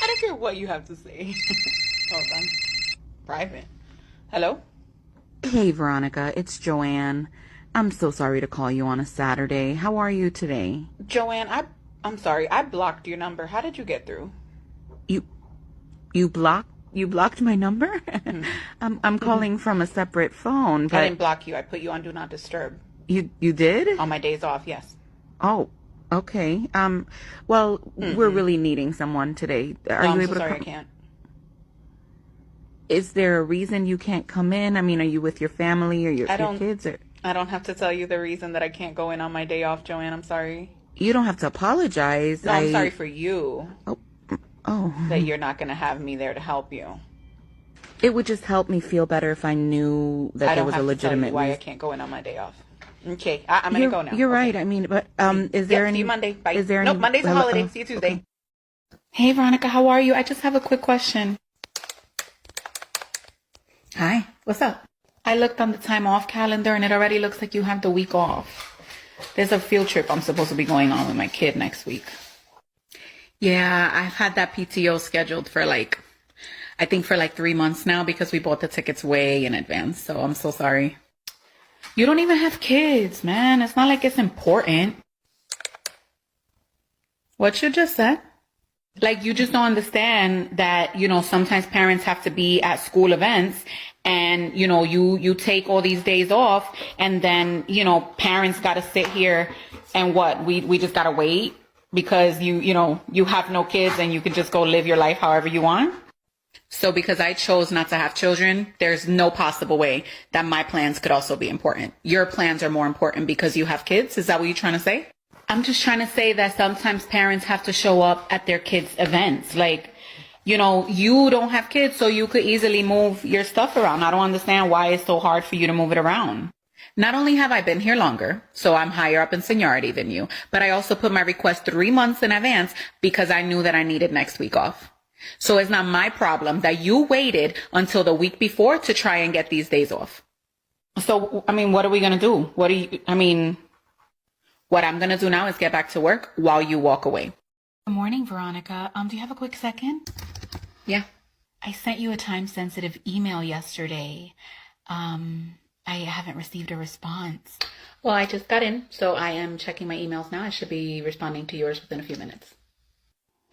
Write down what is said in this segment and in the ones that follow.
I don't care what you have to say. Hold on. Private. Hello? Hey Veronica, it's Joanne. I'm so sorry to call you on a Saturday. How are you today? Joanne, I'm sorry. I blocked your number. How did you get through? You you blocked my number? I'm calling from a separate phone, I but didn't block you. I put you on Do Not Disturb. you did? On my days off, yes. Oh, okay. Well, we're really needing someone today. Are No, you I'm able so to sorry I come? can't. Is there a reason you can't come in? I mean, are you with your family or your, I your don't kids or I don't have to tell you the reason that I can't go in on my day off, Joanne. I'm sorry. you don't have to apologize. No, I'm sorry for you Oh, oh. that you're not going to have me there to help you. It would just help me feel better if I knew that I there don't was a have to tell you legitimate why I reason. can't go in on my day off. Okay, I'm going to go now. You're Okay. right. I mean, but is Yep, there see any? you Monday. Bye. Is there Nope, any? Monday's a well, holiday. See you Tuesday. okay. Hey, Veronica, how are you? I just have a quick question. Hi. What's up? I looked on the time off calendar and it already looks like you have the week off. There's a field trip I'm supposed to be going on with my kid next week. Yeah, I've had that PTO scheduled for I think for 3 months now because we bought the tickets way in advance. So I'm so sorry. You don't even have kids, man. It's not like it's important. What you just said? Like, you just don't understand that, sometimes parents have to be at school events and, you take all these days off and then, parents got to sit here and what? We just got to wait because you have no kids and you can just go live your life however you want. So because I chose not to have children, there's no possible way that my plans could also be important. Your plans are more important because you have kids. Is that what you're trying to say? I'm just trying to say that sometimes parents have to show up at their kids' events. You don't have kids, so you could easily move your stuff around. I don't understand why it's so hard for you to move it around. Not only have I been here longer, so I'm higher up in seniority than you, but I also put my request 3 months in advance because I knew that I needed next week off. So it's not my problem that you waited until the week before to try and get these days off. So, what are we going to do? What I'm going to do now is get back to work while you walk away. Good morning, Veronica. Do you have a quick second? Yeah. I sent you a time-sensitive email yesterday. I haven't received a response. Well, I just got in, so I am checking my emails now. I should be responding to yours within a few minutes.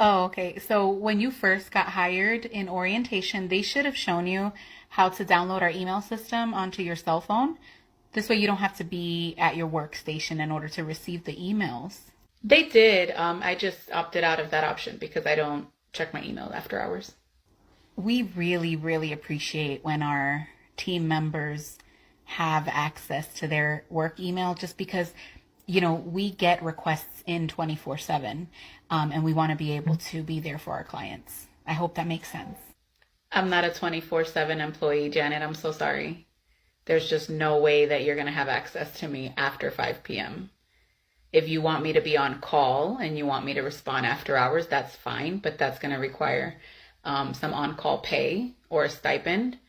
Oh, okay. So when you first got hired in orientation, they should have shown you how to download our email system onto your cell phone. This way you don't have to be at your workstation in order to receive the emails. They did. I just opted out of that option because I don't check my email after hours. We really, really appreciate when our team members have access to their work email just because, we get requests in 24/7, and we want to be able to be there for our clients. I hope that makes sense. I'm not a 24/7 employee, Janet. I'm so sorry. There's just no way that you're going to have access to me after 5 p.m. If you want me to be on call and you want me to respond after hours, that's fine, but that's going to require some on-call pay or a stipend.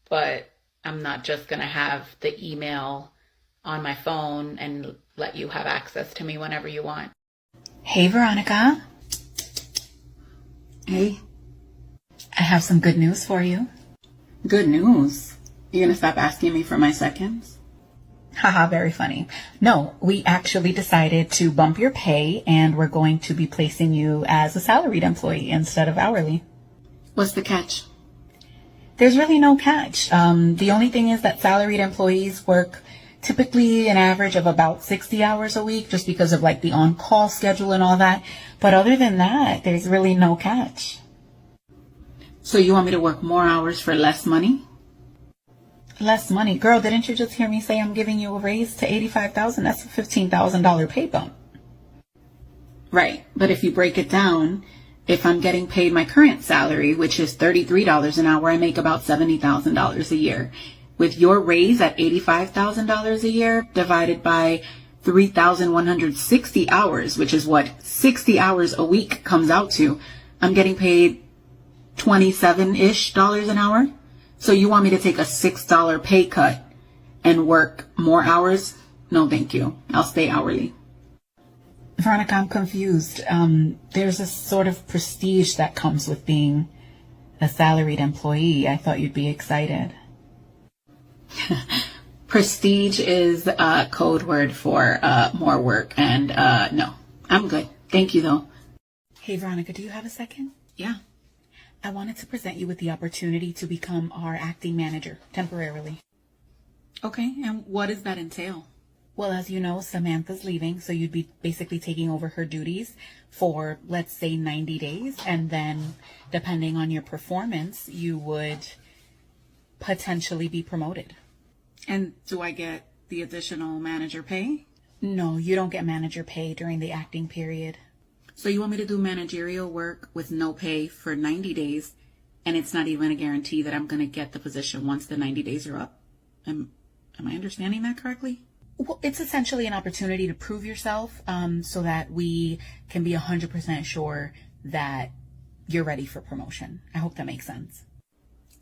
But I'm not just going to have the email on my phone and let you have access to me whenever you want. Hey, Veronica. Hey, I have some good news for you. good news. You gonna stop asking me for my seconds? Haha, very funny. No, we actually decided to bump your pay and we're going to be placing you as a salaried employee instead of hourly. What's the catch? There's really no catch. The only thing is that salaried employees work typically an average of about 60 hours a week just because of the on-call schedule and all that. But other than that, there's really no catch. So you want me to work more hours for less money? Less money? Girl, didn't you just hear me say I'm giving you a raise to $85,000? That's a $15,000 pay bump. Right, but if you break it down, if I'm getting paid my current salary, which is $33 an hour, I make about $70,000 a year. With your raise at $85,000 a year divided by 3,160 hours, which is what 60 hours a week comes out to, I'm getting paid $27-ish an hour. So you want me to take a $6 pay cut and work more hours? No, thank you. I'll stay hourly. Veronica, I'm confused. There's a sort of prestige that comes with being a salaried employee. I thought you'd be excited. Prestige is a code word for more work, and no, I'm good. Thank you, though. Hey, Veronica, do you have a second? Yeah. I wanted to present you with the opportunity to become our acting manager temporarily. Okay, and what does that entail? Well, as you know, Samantha's leaving, so you'd be basically taking over her duties for, let's say, 90 days. And then, depending on your performance, you would potentially be promoted. And do I get the additional manager pay? No, you don't get manager pay during the acting period. So you want me to do managerial work with no pay for 90 days, and it's not even a guarantee that I'm going to get the position once the 90 days are up? Am I understanding that correctly? Well, it's essentially an opportunity to prove yourself so that we can be 100% sure that you're ready for promotion. I hope that makes sense.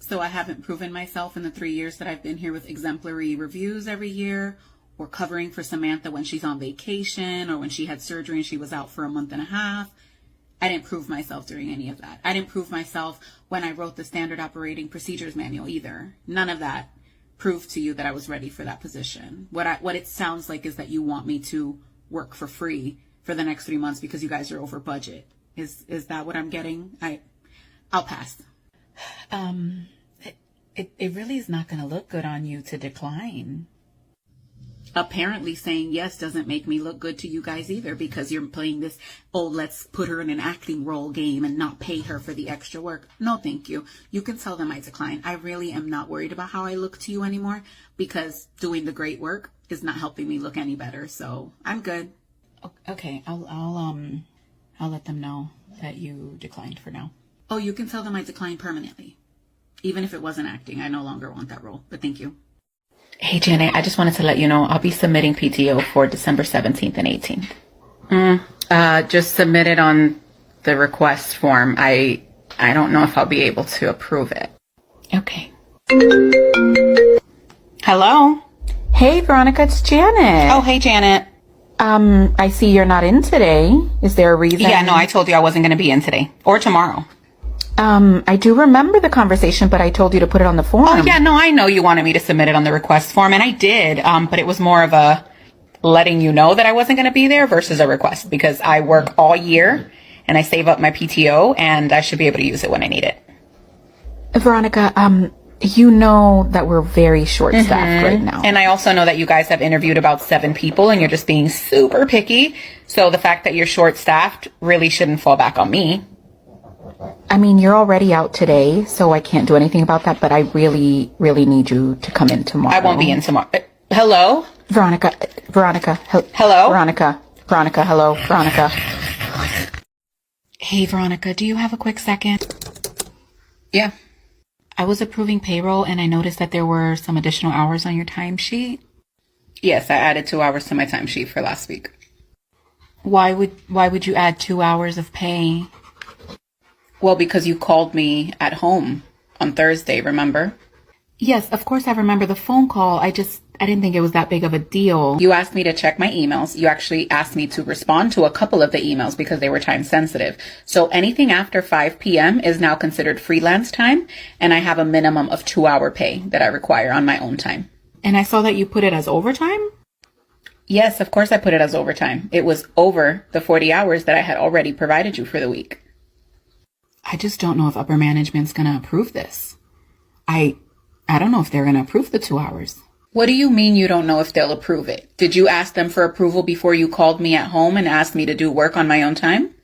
So I haven't proven myself in the 3 years that I've been here with exemplary reviews every year, or covering for Samantha when she's on vacation, or when she had surgery and she was out for a month and a half. I didn't prove myself during any of that. I didn't prove myself when I wrote the standard operating procedures manual either. None of that proved to you that I was ready for that position. What it sounds like is that you want me to work for free for the next 3 months because you guys are over budget. Is that what I'm getting? I'll pass. It really is not going to look good on you to decline. Apparently saying yes doesn't make me look good to you guys either, because you're playing this, oh, let's put her in an acting role game and not pay her for the extra work. No, thank you. You can tell them I decline. I really am not worried about how I look to you anymore, because doing the great work is not helping me look any better. So I'm good. Okay, I'll let them know that you declined for now. Oh, you can tell them I declined permanently. Even if it wasn't acting, I no longer want that role, but thank you. Hey, Janet, I just wanted to let you know I'll be submitting PTO for December 17th and 18th. Just submit it on the request form. I don't know if I'll be able to approve it. Okay. Hello? Hey, Veronica, it's Janet. Oh, hey, Janet. I see you're not in today. Is there a reason? Yeah, no, I told you I wasn't going to be in today or tomorrow. I do remember the conversation, but I told you to put it on the form. Oh, yeah, no, I know you wanted me to submit it on the request form, and I did, but it was more of a letting you know that I wasn't going to be there versus a request, because I work all year, and I save up my PTO, and I should be able to use it when I need it. Veronica, you know that we're very short-staffed right now. And I also know that you guys have interviewed about 7 people, and you're just being super picky, so the fact that you're short-staffed really shouldn't fall back on me. I mean, you're already out today, so I can't do anything about that, but I really, really need you to come in tomorrow. I won't be in tomorrow. Hello? Veronica, hello? Veronica, hello, Veronica. Hey, Veronica, do you have a quick second? Yeah. I was approving payroll, and I noticed that there were some additional hours on your timesheet. Yes, I added 2 hours to my timesheet for last week. Why would you add 2 hours of pay? Well, because you called me at home on Thursday, remember? Yes, of course I remember the phone call. I didn't think it was that big of a deal. You asked me to check my emails. You actually asked me to respond to a couple of the emails because they were time sensitive. So anything after 5 p.m. is now considered freelance time, and I have a minimum of 2-hour pay that I require on my own time. And I saw that you put it as overtime? Yes, of course I put it as overtime. It was over the 40 hours that I had already provided you for the week. I just don't know if upper management's going to approve this. I don't know if they're going to approve the 2 hours. What do you mean you don't know if they'll approve it? Did you ask them for approval before you called me at home and asked me to do work on my own time?